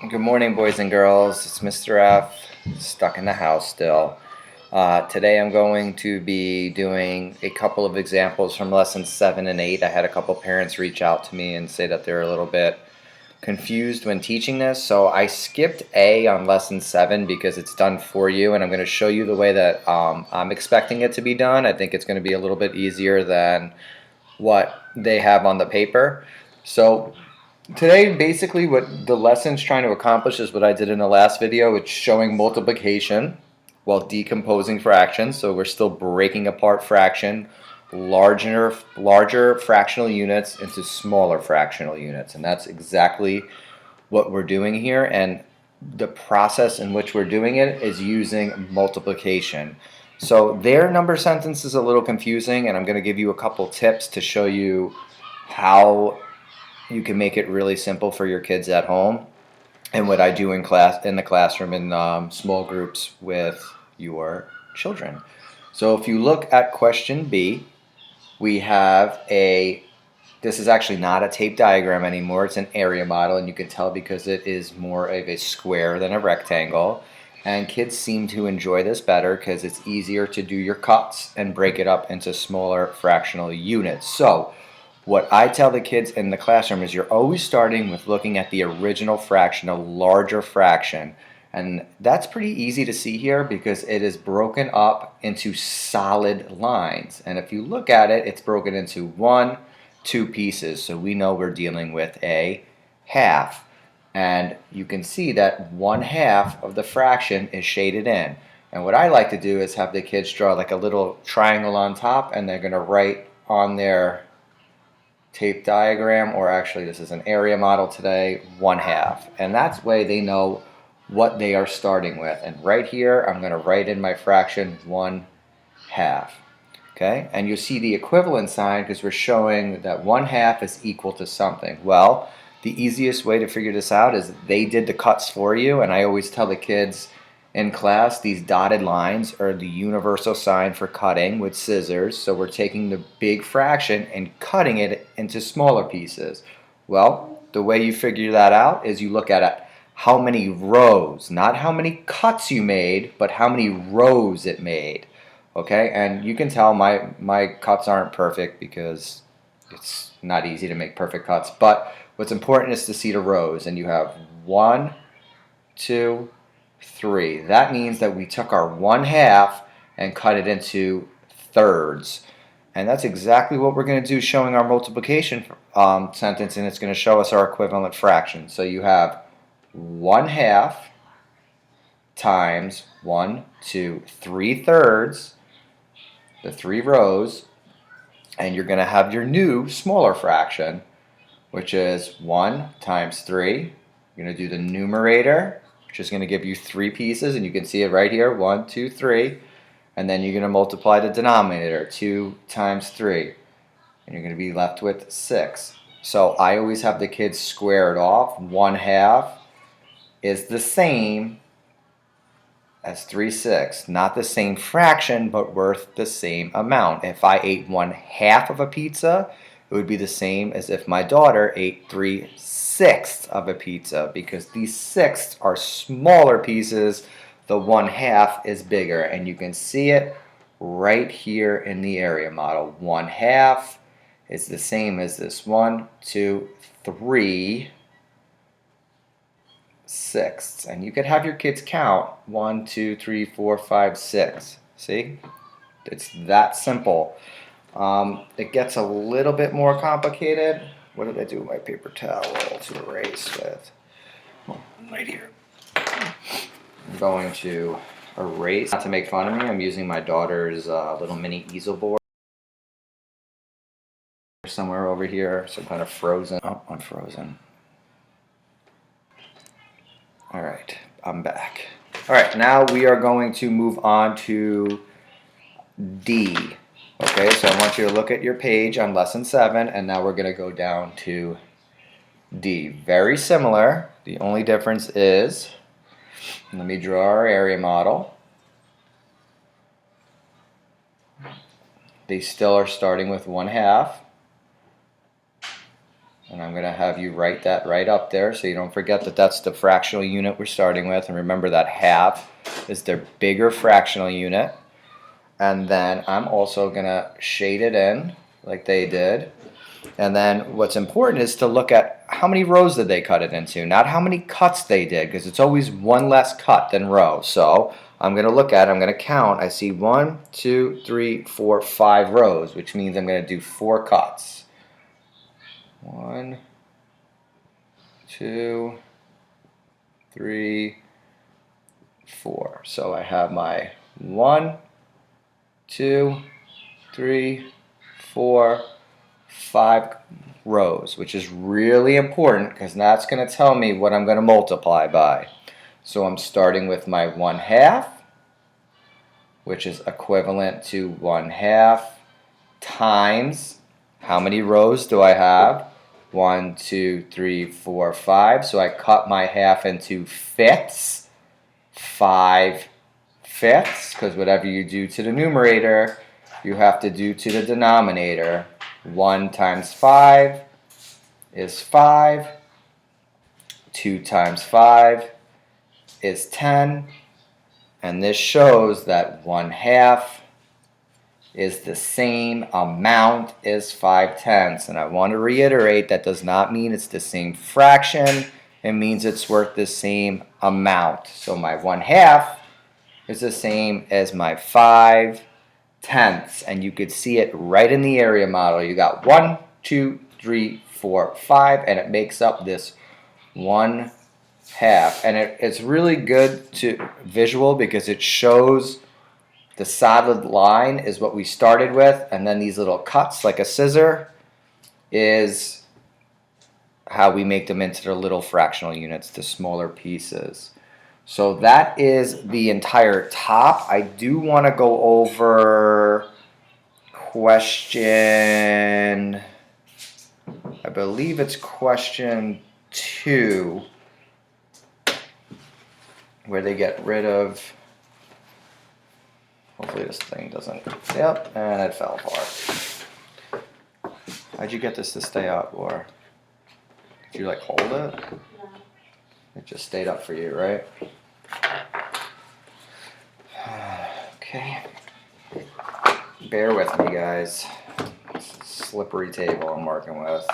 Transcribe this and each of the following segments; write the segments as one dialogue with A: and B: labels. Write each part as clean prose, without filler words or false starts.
A: Good morning, boys and girls. It's Mr. F, stuck in the house still. Today I'm going to be doing a couple of examples from lessons 7 and 8. I had a couple parents reach out to me and say that they're a little bit confused when teaching this. So I skipped A on lesson 7 because it's done for you, and I'm going to show you the way that I'm expecting it to be done. I think it's going to be a little bit easier than what they have on the paper. So today, basically, what the lesson's trying to accomplish is what I did in the last video. It's showing multiplication while decomposing fractions. So we're still breaking apart fraction, larger fractional units into smaller fractional units. And that's exactly what we're doing here. And the process in which we're doing it is using multiplication. So their number sentence is a little confusing, and I'm going to give you a couple tips to show you how you can make it really simple for your kids at home, and what I do in the classroom in small groups with your children. So if you look at question B, we have this is actually not a tape diagram anymore, it's an area model, and you can tell because it is more of a square than a rectangle. And kids seem to enjoy this better because it's easier to do your cuts and break it up into smaller fractional units. So what I tell the kids in the classroom is you're always starting with looking at the original fraction, a larger fraction. And that's pretty easy to see here because it is broken up into solid lines. And if you look at it, it's broken into two pieces. So we know we're dealing with a half. And you can see that 1/2 of the fraction is shaded in. And what I like to do is have the kids draw like a little triangle on top, and they're going to write on their tape diagram, or actually this is an area model today, 1/2. And that's way they know what they are starting with. And right here, I'm going to write in my fraction 1/2. Okay, and you see the equivalent sign because we're showing that 1/2 is equal to something. Well, the easiest way to figure this out is they did the cuts for you, and I always tell the kids in class these dotted lines are the universal sign for cutting with scissors. So we're taking the big fraction and cutting it into smaller pieces. Well, the way you figure that out is you look at it, how many rows, not how many cuts you made, but how many rows it made. Okay, and you can tell my cuts aren't perfect because it's not easy to make perfect cuts, but what's important is to see the rows, and you have 1, 2, 3. That means that we took our 1/2 and cut it into thirds, and that's exactly what we're going to do showing our multiplication sentence, and it's going to show us our equivalent fraction. So you have 1/2 times 1, 2, 3/3, the 3 rows, and you're going to have your new smaller fraction, which is 1 times 3. You're going to do the numerator, which is going to give you 3 pieces, and you can see it right here, 1, 2, 3. And then you're going to multiply the denominator, 2 times 3. And you're going to be left with 6. So I always have the kids square it off. 1/2 is the same as 3/6. Not the same fraction, but worth the same amount. If I ate 1/2 of a pizza, it would be the same as if my daughter ate 3/6 of a pizza, because these sixths are smaller pieces, the 1/2 is bigger, and you can see it right here in the area model. 1/2 is the same as this 1, 2, 3 sixths, and you could have your kids count 1, 2, 3, 4, 5, 6. See, it's that simple. It gets a little bit more complicated. What did I do with my paper towel to erase with? Right here. I'm going to erase, not to make fun of me, I'm using my daughter's little mini easel board somewhere over here, some kind of frozen. Oh, I'm frozen. All right, I'm back. All right, now we are going to move on to D. Okay, so I want you to look at your page on lesson 7, and now we're going to go down to D. Very similar. The only difference is, let me draw our area model. They still are starting with 1/2. And I'm going to have you write that right up there so you don't forget that that's the fractional unit we're starting with. And remember that half is their bigger fractional unit. And then I'm also going to shade it in like they did. And then what's important is to look at how many rows did they cut it into, not how many cuts they did, because it's always one less cut than row. So I'm going to look at it, I'm going to count. I see 1, 2, 3, 4, 5 rows, which means I'm going to do 4 cuts. 1, 2, 3, 4. So I have my 1, 2, 3, 4, 5 rows, which is really important because that's going to tell me what I'm going to multiply by. So I'm starting with my 1/2, which is equivalent to 1/2 times, how many rows do I have? 1, 2, 3, 4, 5. So I cut my half into fifths, 5 fifths, because whatever you do to the numerator, you have to do to the denominator. 1 times 5 is 5. 2 times 5 is 10. And this shows that 1/2 is the same amount as 5/10. And I want to reiterate, that does not mean it's the same fraction. It means it's worth the same amount. So my 1/2 is the same as my 5/10. And you could see it right in the area model. You got 1, 2, 3, 4, 5, and it makes up this 1/2. And it's really good to visual because it shows the solid line is what we started with, and then these little cuts like a scissor is how we make them into the little fractional units, the smaller pieces. So that is the entire top. I do want to go over question, I believe it's question 2, where they get rid of, hopefully this thing doesn't, yep, and it fell apart. How'd you get this to stay up, or did you like hold it? No. It just stayed up for you, right? Okay. Bear with me, guys. It's a slippery table I'm working with.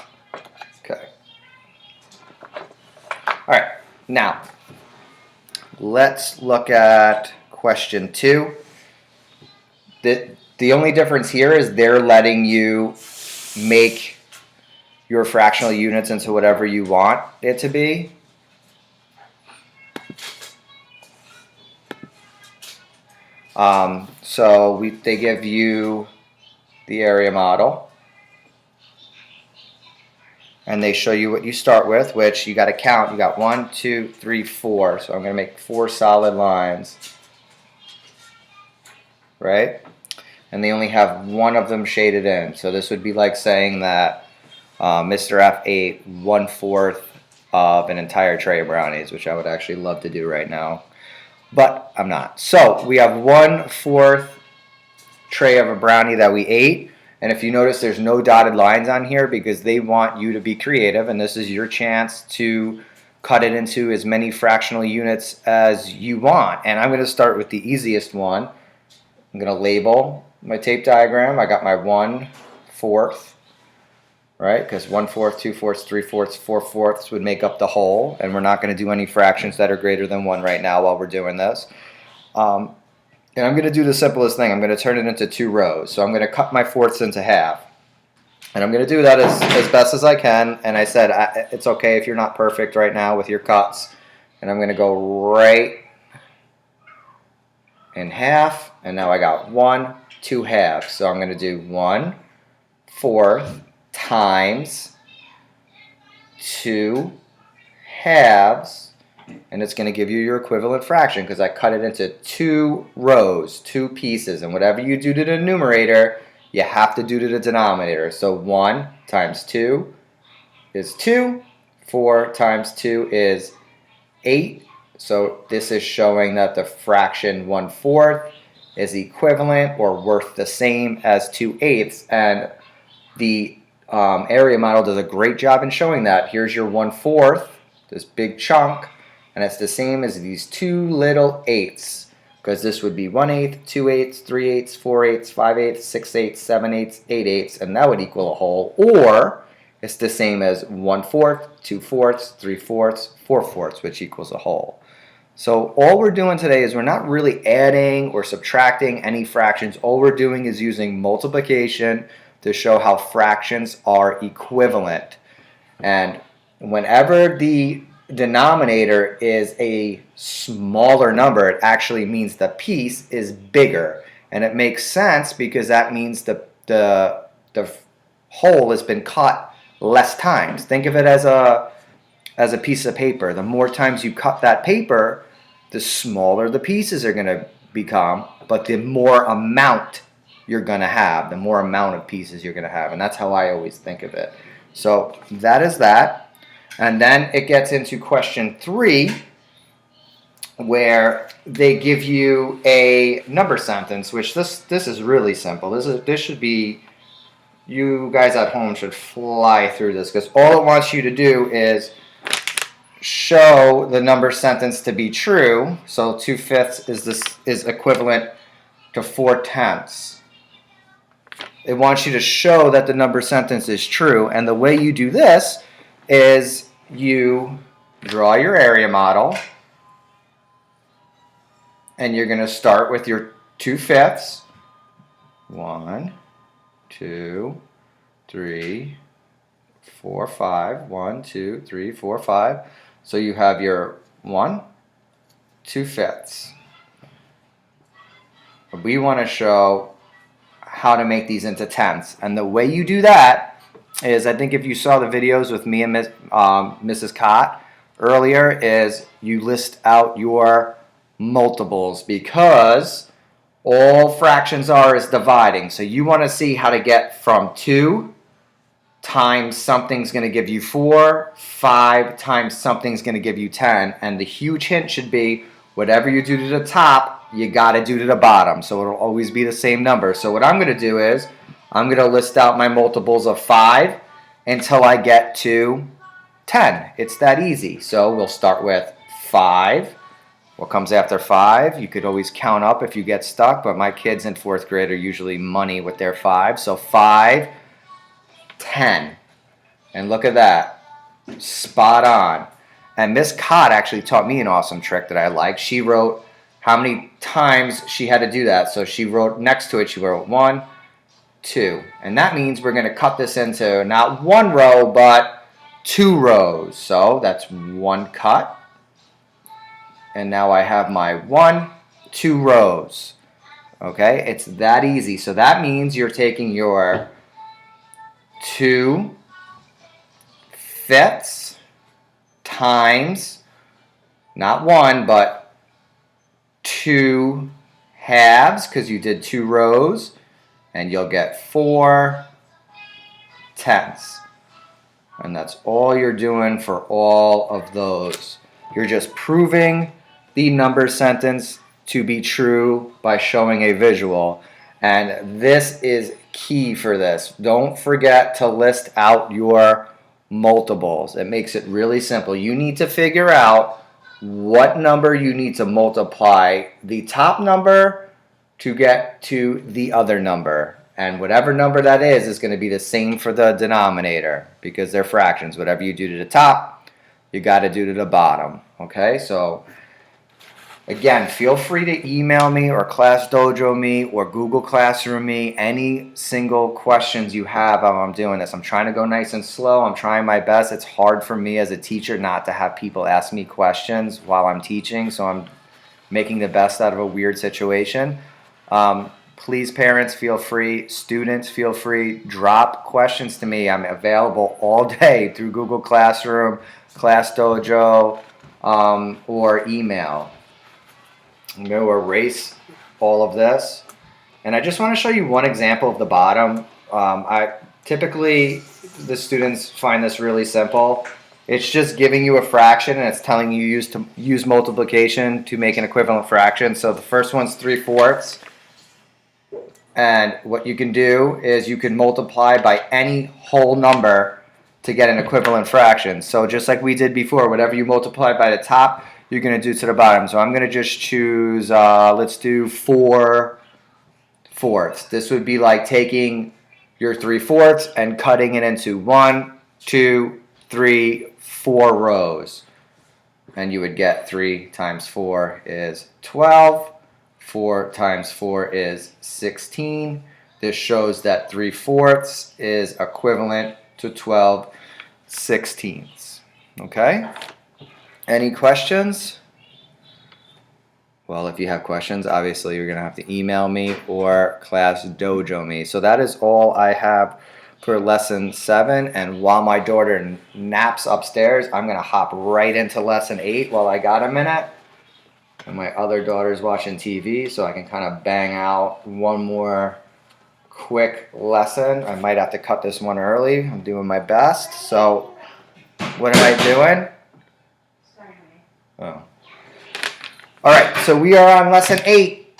A: Okay. Alright, now let's look at question 2. The only difference here is they're letting you make your fractional units into whatever you want it to be. So they give you the area model, and they show you what you start with, which you got to count. You got 1, 2, 3, 4. So I'm going to make 4 solid lines, right? And they only have one of them shaded in. So this would be like saying that Mr. F ate 1/4 of an entire tray of brownies, which I would actually love to do right now, but I'm not. So we have 1/4 tray of a brownie that we ate. And if you notice, there's no dotted lines on here because they want you to be creative, and this is your chance to cut it into as many fractional units as you want. And I'm going to start with the easiest one. I'm going to label my tape diagram. I got my 1/4, right? Because 1/4, 2/4, 3/4, 4/4 would make up the whole, and we're not going to do any fractions that are greater than 1 right now while we're doing this. And I'm going to do the simplest thing. I'm going to turn it into 2 rows. So I'm going to cut my fourths into half. And I'm going to do that as best as I can. And I said it's okay if you're not perfect right now with your cuts. And I'm going to go right in half. And now I got 1, 2 halves. So I'm going to do 1/4 times 2 halves. And it's going to give you your equivalent fraction because I cut it into 2 rows, 2 pieces. And whatever you do to the numerator, you have to do to the denominator. So 1 times 2 is 2. 4 times 2 is 8. So this is showing that the fraction 1/4 is equivalent or worth the same as 2/8. And the area model does a great job in showing that. Here's your 1/4, this big chunk, and it's the same as these two little eighths, because this would be 1/8, 2/8, 3/8, 4/8, 5/8, 6/8, 7/8, 8/8, and that would equal a whole. Or it's the same as 1/4, 2/4, 3/4, 4/4, which equals a whole. So all we're doing today is we're not really adding or subtracting any fractions. All we're doing is using multiplication to show how fractions are equivalent. And whenever the denominator is a smaller number, it actually means the piece is bigger. And it makes sense because that means the whole has been cut less times. Think of it as a piece of paper. The more times you cut that paper, the smaller the pieces are going to become, but the more amount you're going to have, the more amount of pieces you're going to have. And that's how I always think of it. So that is that. And then it gets into question 3, where they give you a number sentence, which this is really simple. This should be, you guys at home should fly through this, because all it wants you to do is show the number sentence to be true. So 2/5 is equivalent to 4/10. It wants you to show that the number sentence is true, and the way you do this is you draw your area model, and you're going to start with your 2/5. 1, 2, 3, 4, 5. 1, 2, 3, 4, 5. So you have your 1, 2/5. We want to show how to make these into tenths, and the way you do that is, I think if you saw the videos with me and Mrs. Cott earlier, is you list out your multiples, because all fractions are is dividing. So you want to see how to get from 2 times something's going to give you 4, 5 times something's going to give you 10, and the huge hint should be whatever you do to the top, you got to do to the bottom, so it'll always be the same number. So what I'm going to do is I'm going to list out my multiples of 5 until I get to 10. It's that easy. So we'll start with 5. What comes after 5? You could always count up if you get stuck, but my kids in 4th grade are usually money with their 5. So 5, 10. And look at that. Spot on. And Miss Cott actually taught me an awesome trick that I like. She wrote how many times she had to do that. So she wrote next to it, she wrote 1, 2. And that means we're going to cut this into not 1 row, but 2 rows. So that's 1 cut. And now I have my 1, 2 rows. Okay, it's that easy. So that means you're taking your 2/5 times, not 1, but 2 halves, because you did 2 rows, and you'll get 4/10. And that's all you're doing for all of those. You're just proving the number sentence to be true by showing a visual. And this is key for this. Don't forget to list out your multiples. It makes it really simple. You need to figure out what number you need to multiply the top number to get to the other number. And whatever number that is going to be the same for the denominator, because they're fractions. Whatever you do to the top, you got to do to the bottom. Okay, so again, feel free to email me or Class Dojo me or Google Classroom me any single questions you have while I'm doing this. I'm trying to go nice and slow. I'm trying my best. It's hard for me as a teacher not to have people ask me questions while I'm teaching, so I'm making the best out of a weird situation. Please, parents, feel free. Students, feel free. Drop questions to me. I'm available all day through Google Classroom, Class Dojo, or email. I'm going to erase all of this. And I just want to show you one example of the bottom. Typically, the students find this really simple. It's just giving you a fraction, and it's telling you to use multiplication to make an equivalent fraction. So the first one's 3/4. And what you can do is you can multiply by any whole number to get an equivalent fraction. So just like we did before, whatever you multiply by the top, you're going to do to the bottom. So I'm going to just choose, let's do 4/4. This would be like taking your 3/4 and cutting it into 1, 2, 3, 4 rows. And you would get 3 times 4 is 12. 4 times 4 is 16. This shows that 3/4 is equivalent to 12/16. Okay? Any questions? Well, if you have questions, obviously you're going to have to email me or Class Dojo me. So that is all I have for lesson 7. And while my daughter naps upstairs, I'm going to hop right into lesson 8 while I got a minute. And my other daughter's watching TV, so I can kind of bang out one more quick lesson. I might have to cut this one early. I'm doing my best. So what am I doing? Oh. All right, so we are on lesson 8.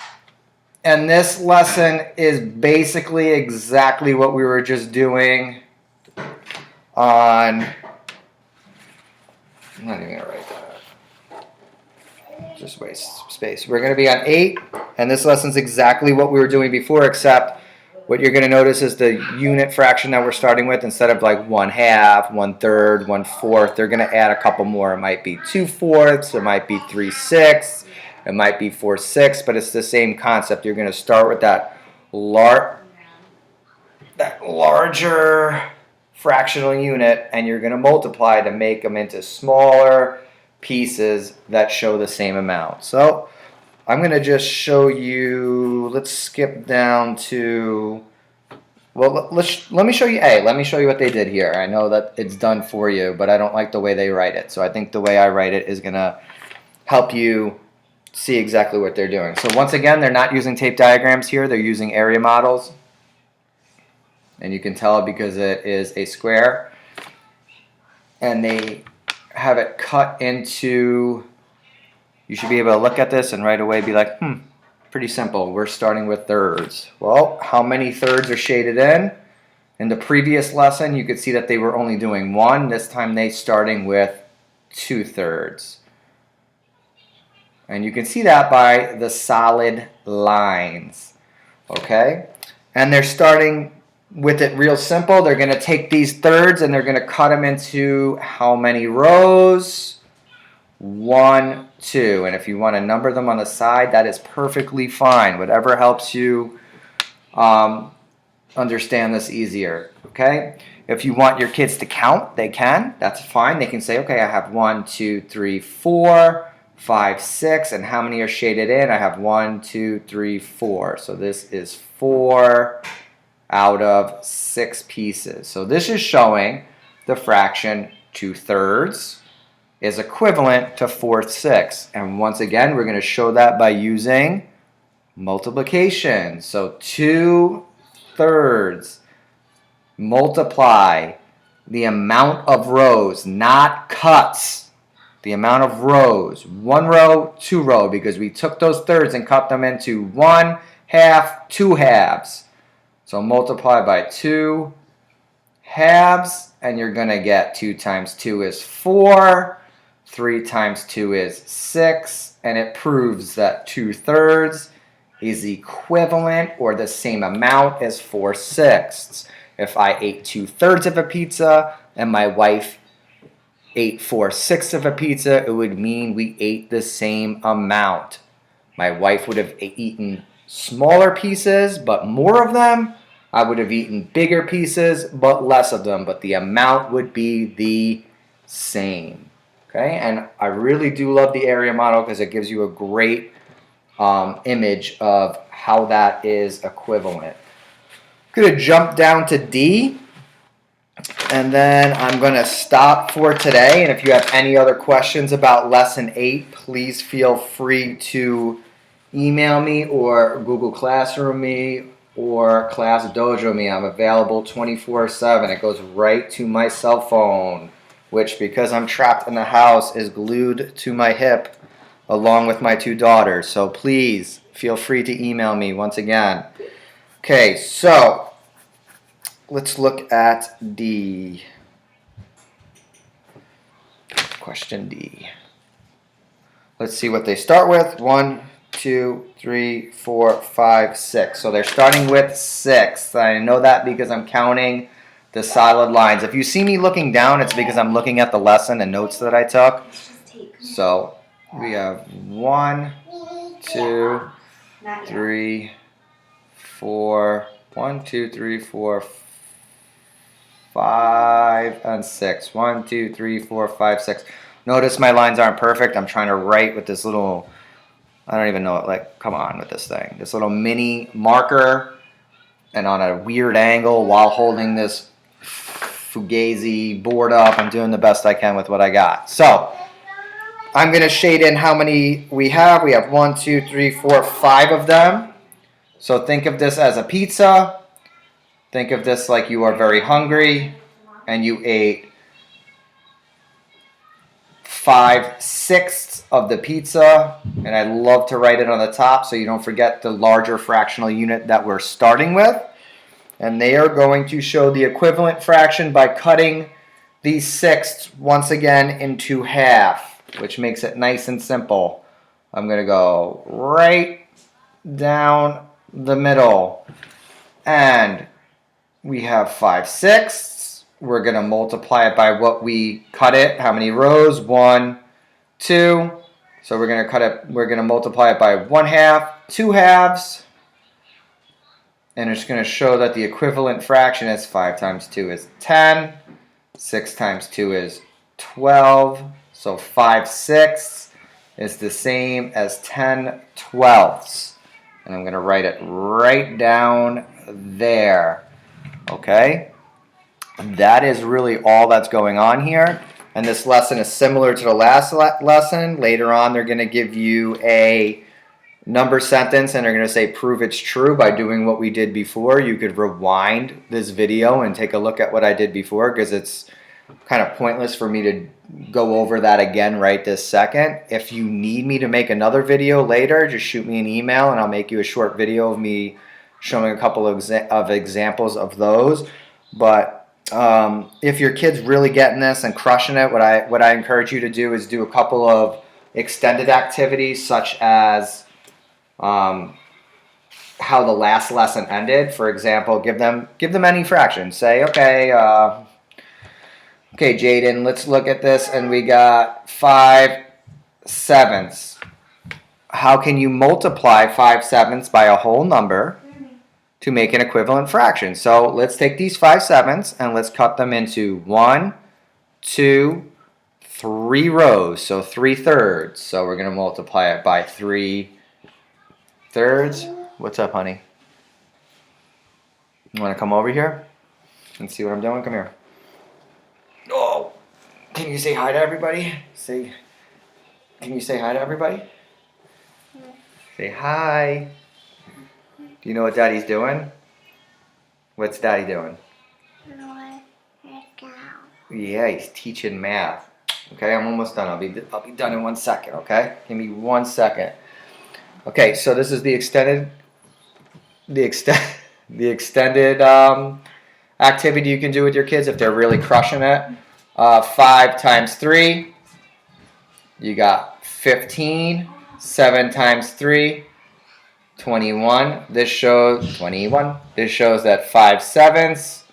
A: And this lesson is basically exactly what we were just doing on... I'm not even going to write that. Just waste space. We're going to be on 8, and this lesson's exactly what we were doing before, except what you're going to notice is the unit fraction that we're starting with, instead of like 1/2, 1/3, 1/4, they're going to add a couple more. It might be 2/4, it might be 3/6, it might be 4/6, but it's the same concept. You're going to start with that larger fractional unit, and you're going to multiply to make them into smaller pieces that show the same amount. So I'm going to just show you, let's skip down to, well, let me show you A. Let me show you what they did here. I know that it's done for you, but I don't like the way they write it. So I think the way I write it is going to help you see exactly what they're doing. So once again, they're not using tape diagrams here. They're using area models. And you can tell because it is a square. And they have it cut into, you should be able to look at this and right away be like, pretty simple. We're starting with thirds. Well, how many thirds are shaded in? In the previous lesson, you could see that they were only doing 1. This time they starting with 2/3. And you can see that by the solid lines. Okay? And they're starting with it real simple. They're going to take these thirds and they're going to cut them into how many rows? 1, 2. And if you want to number them on the side, that is perfectly fine. Whatever helps you understand this easier. Okay? If you want your kids to count, they can. That's fine. They can say, okay, I have 1, 2, 3, 4, 5, 6. And how many are shaded in? I have 1, 2, 3, 4. So this is 4 out of 6 pieces. So this is showing the fraction 2/3 is equivalent to 4/6. And once again, we're going to show that by using multiplication. So 2/3 multiply the amount of rows, not cuts. The amount of rows. 1 row, 2 row, because we took those thirds and cut them into 1/2, 2 halves. So multiply by 2 halves, and you're going to get 2 times 2 is 4, 3 times 2 is 6, and it proves that 2/3 is equivalent or the same amount as 4/6. If I ate 2/3 of a pizza and my wife ate 4/6 of a pizza, it would mean we ate the same amount. My wife would have eaten smaller pieces, but more of them. I would have eaten bigger pieces, but less of them. But the amount would be the same. Okay, and I really do love the area model because it gives you a great image of how that is equivalent. I'm going to jump down to D, and then I'm going to stop for today. And if you have any other questions about Lesson 8, please feel free to email me or Google Classroom me or Class Dojo me. I'm available 24/7. It goes right to my cell phone, which, because I'm trapped in the house, is glued to my hip along with my 2 daughters. So please feel free to email me once again. Okay, so let's look at D. Question D. Let's see what they start with. 1, 2, 3, 4, 5, 6. So they're starting with 6. I know that because I'm counting the solid lines. If you see me looking down, it's because I'm looking at the lesson and notes that I took. So we have 1, 2, 3, 4. 1, 2, 3, 4, 5, and 6. 1, 2, 3, 4, 5, 6. Notice my lines aren't perfect. I'm trying to write with this little, I don't even know, like, come on with this thing. This little mini marker and on a weird angle while holding this Fugazi board up. I'm doing the best I can with what I got. So I'm going to shade in how many we have. We have 1, 2, 3, 4, 5 of them. So think of this as a pizza. Think of this like you are very hungry and you ate 5/6 of the pizza, and I love to write it on the top so you don't forget the larger fractional unit that we're starting with. And they are going to show the equivalent fraction by cutting these sixths once again into half, which makes it nice and simple. I'm going to go right down the middle, and we have 5/6. We're going to multiply it by what we cut it. How many rows? 1, 2. So we're going to cut it. We're going to multiply it by 1/2, 2 halves. And it's going to show that the equivalent fraction is 5 times 2 is 10. 6 times 2 is 12. So 5/6 is the same as 10/12. And I'm going to write it right down there. Okay? That is really all that's going on here. And this lesson is similar to the last lesson. Later on, they're going to give you a number sentence and they're going to say prove it's true by doing what we did before. You could rewind this video and take a look at what I did before because it's kind of pointless for me to go over that again right this second. If you need me to make another video later, just shoot me an email and I'll make you a short video of me showing a couple of examples of those. But if your kid's really getting this and crushing it, what I encourage you to do is do a couple of extended activities such as how the last lesson ended. For example, give them any fraction. Say, okay, Jaden, let's look at this, and we got 5/7. How can you multiply 5/7 by a whole number to make an equivalent fraction? So let's take these 5/7 and let's cut them into 1, 2, 3 rows. So 3/3. So we're going to multiply it by 3/3. What's up, honey? You want to come over here and see what I'm doing? Come here. Oh, can you say hi to everybody? Can you say hi to everybody? Say hi. Do you know what Daddy's doing? What's Daddy doing? Yeah, he's teaching math. Okay, I'm almost done. I'll be done in 1 second. Okay, give me 1 second. Okay, so this is the extended activity you can do with your kids if they're really crushing it. 5 times 3, you got 15. 7 times 3, 21. This shows 21. This shows that 5/7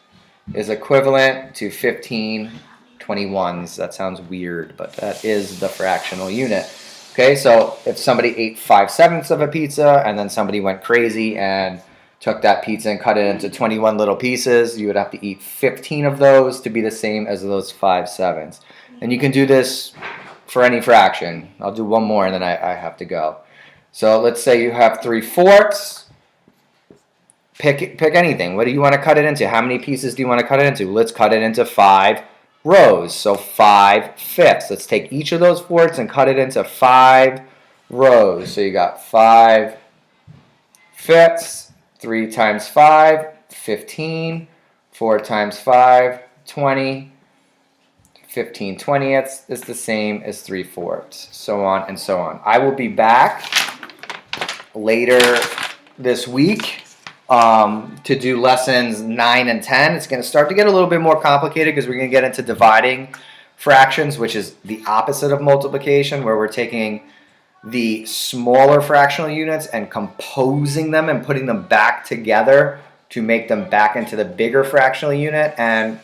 A: is equivalent to 15 21s. That sounds weird, but that is the fractional unit. Okay, so if somebody ate 5/7 of a pizza and then somebody went crazy and took that pizza and cut it into 21 little pieces, you would have to eat 15 of those to be the same as those 5/7. And you can do this for any fraction. I'll do one more and then I have to go. So let's say you have 3/4. Pick anything. What do you want to cut it into? How many pieces do you want to cut it into? Let's cut it into 5 rows. So 5/5. Let's take each of those fourths and cut it into 5 rows. So you got 5/5. 3 times 5, 15. 4 times 5, 20. 15 20ths is the same as 3/4, so on and so on. I will be back later this week to do lessons 9 and 10. It's going to start to get a little bit more complicated because we're going to get into dividing fractions, which is the opposite of multiplication, where we're taking the smaller fractional units and composing them and putting them back together to make them back into the bigger fractional unit. And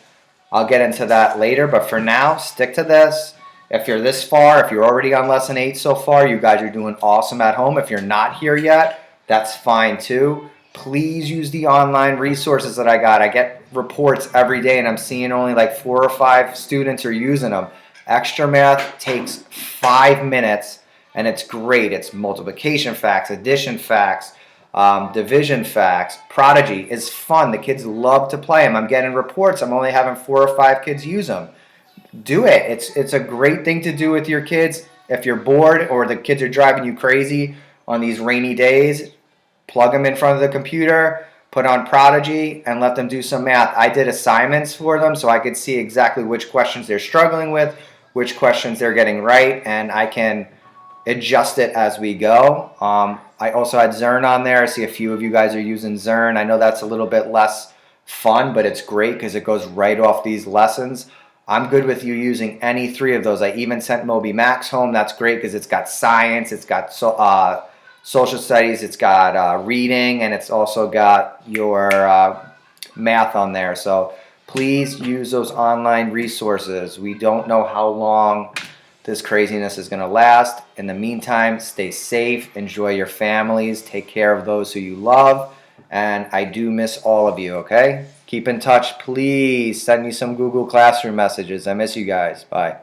A: I'll get into that later, but for now, stick to this. If you're this far, if you're already on lesson 8 so far, you guys are doing awesome at home. If you're not here yet, that's fine too. Please use the online resources that I got. I get reports every day and I'm seeing only like 4 or 5 students are using them. Extra Math takes 5 minutes and it's great. It's multiplication facts, addition facts, division facts. Prodigy is fun. The kids love to play them. I'm getting reports. I'm only having 4 or 5 kids use them. Do it. It's a great thing to do with your kids. If you're bored or the kids are driving you crazy on these rainy days, plug them in front of the computer, put on Prodigy, and let them do some math. I did assignments for them so I could see exactly which questions they're struggling with, which questions they're getting right, and I can adjust it as we go. I also had Zern on there. I see a few of you guys are using Zern. I know that's a little bit less fun, but it's great because it goes right off these lessons. I'm good with you using any 3 of those. I even sent Moby Max home. That's great because it's got science, it's got social studies, it's got reading, and it's also got your math on there. So please use those online resources. We don't know how long this craziness is going to last. In the meantime, stay safe, enjoy your families, take care of those who you love, and I do miss all of you, okay? Keep in touch. Please send me some Google Classroom messages. I miss you guys. Bye.